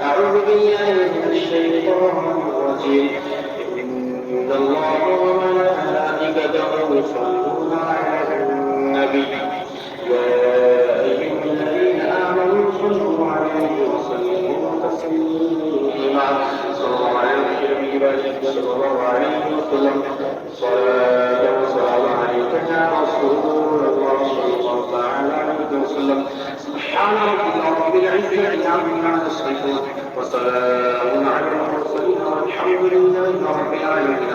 أعوذ بالله من الشيطان الرجيم إن الله وملائكته يصلون على النبي يا أيها الذين آمنوا صلوا عليه وسلموا تسليما صلى الله عليه وسلم صلاة وسلام عليك يا رسول الله صلى الله تعالى عليه وسلم سبحان ربك رب العزة عما يصفون وسلام على المرسلين والحمد لله رب العالمين.